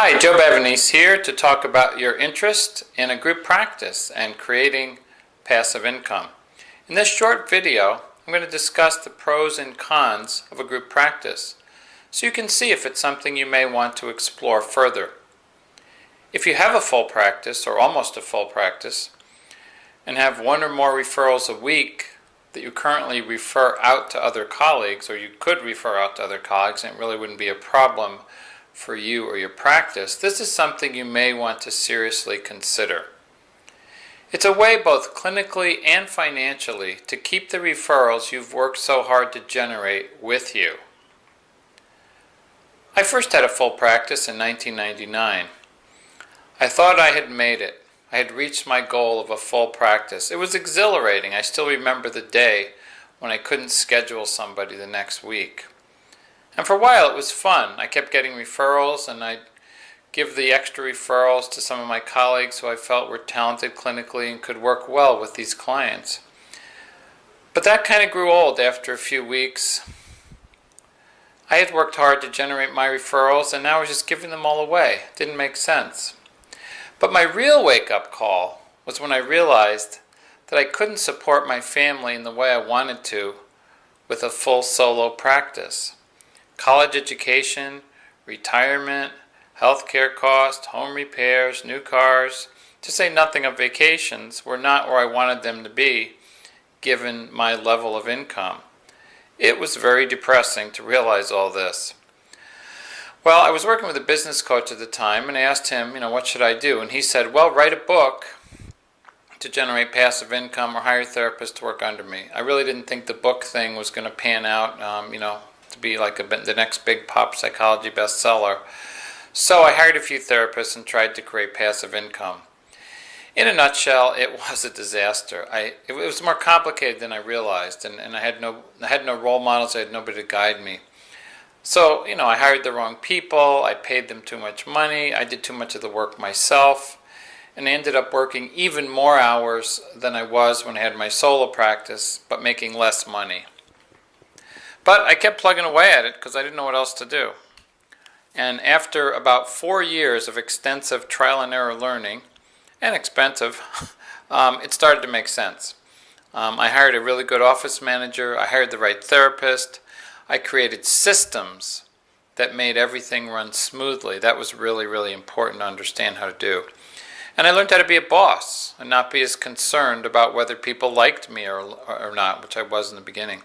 Hi, Joe Bevanese here to talk about your interest in a group practice and creating passive income. In this short video, I'm going to discuss the pros and cons of a group practice so you can see if it's something you may want to explore further. If you have a full practice or almost a full practice and have one or more referrals a week that you currently refer out to other colleagues, or you could refer out to other colleagues and it really wouldn't be a problem for you or your practice, this is something you may want to seriously consider. It's a way both clinically and financially to keep the referrals you've worked so hard to generate with you. I first had a full practice in 1999. I thought I had made it. I had reached my goal of a full practice. It was exhilarating. I still remember the day when I couldn't schedule somebody the next week. And for a while it was fun. I kept getting referrals, and I'd give the extra referrals to some of my colleagues who I felt were talented clinically and could work well with these clients. But that kind of grew old after a few weeks. I had worked hard to generate my referrals, and now I was just giving them all away. It didn't make sense. But my real wake-up call was when I realized that I couldn't support my family in the way I wanted to with a full solo practice. College education, retirement, healthcare costs, home repairs, new cars, to say nothing of vacations, were not where I wanted them to be given my level of income. It was very depressing to realize all this. Well, I was working with a business coach at the time, and I asked him, what should I do? And he said, well, write a book to generate passive income or hire a therapist to work under me. I really didn't think the book thing was going to pan out, to be like the next big pop psychology bestseller. So I hired a few therapists and tried to create passive income. In a nutshell, it was a disaster. It was more complicated than I realized, and I had no role models. I had nobody to guide me. So, I hired the wrong people, I paid them too much money, I did too much of the work myself, and I ended up working even more hours than I was when I had my solo practice, but making less money. But I kept plugging away at it because I didn't know what else to do. And after about 4 years of extensive trial and error learning, and expensive, it started to make sense. I hired a really good office manager, I hired the right therapist, I created systems that made everything run smoothly. That was really, really important to understand how to do. And I learned how to be a boss and not be as concerned about whether people liked me or not, which I was in the beginning.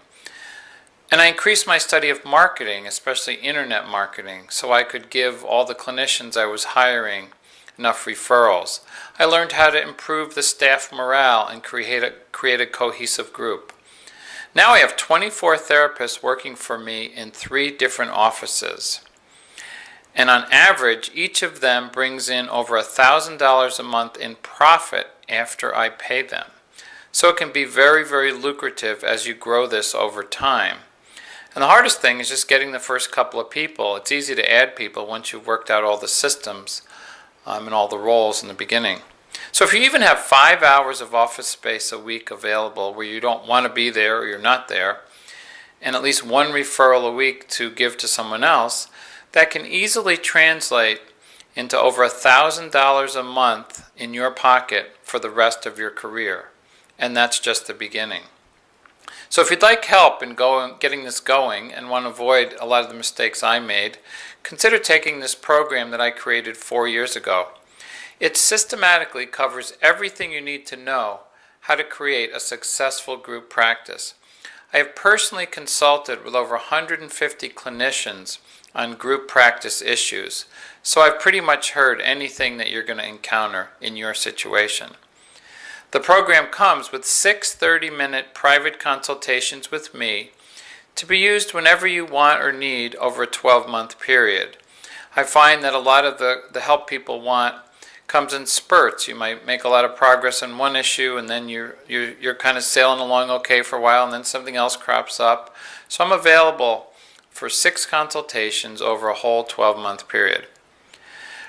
And I increased my study of marketing, especially internet marketing, so I could give all the clinicians I was hiring enough referrals. I learned how to improve the staff morale and create a cohesive group. Now I have 24 therapists working for me in 3 different offices. And on average, each of them brings in over $1,000 a month in profit after I pay them. So it can be very, very lucrative as you grow this over time. And the hardest thing is just getting the first couple of people. It's easy to add people once you've worked out all the systems and all the roles in the beginning. So if you even have 5 hours of office space a week available where you don't want to be there or you're not there, and at least 1 referral a week to give to someone else, that can easily translate into over $1,000 a month in your pocket for the rest of your career. And that's just the beginning. So if you'd like help in getting this going and want to avoid a lot of the mistakes I made, consider taking this program that I created 4 years ago. It systematically covers everything you need to know how to create a successful group practice. I have personally consulted with over 150 clinicians on group practice issues, so I've pretty much heard anything that you're going to encounter in your situation. The program comes with 6 30-minute private consultations with me to be used whenever you want or need over a 12-month period. I find that a lot of the help people want comes in spurts. You might make a lot of progress on one issue, and then you're kind of sailing along okay for a while, and then something else crops up. So I'm available for 6 consultations over a whole 12-month period.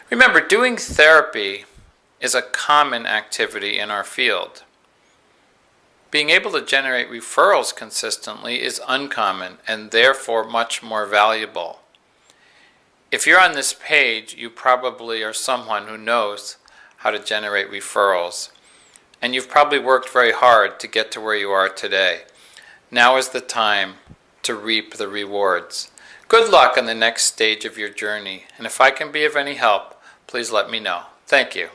Remember, doing therapy is a common activity in our field. Being able to generate referrals consistently is uncommon and therefore much more valuable. If you're on this page, you probably are someone who knows how to generate referrals. And you've probably worked very hard to get to where you are today. Now is the time to reap the rewards. Good luck on the next stage of your journey, and if I can be of any help, please let me know. Thank you.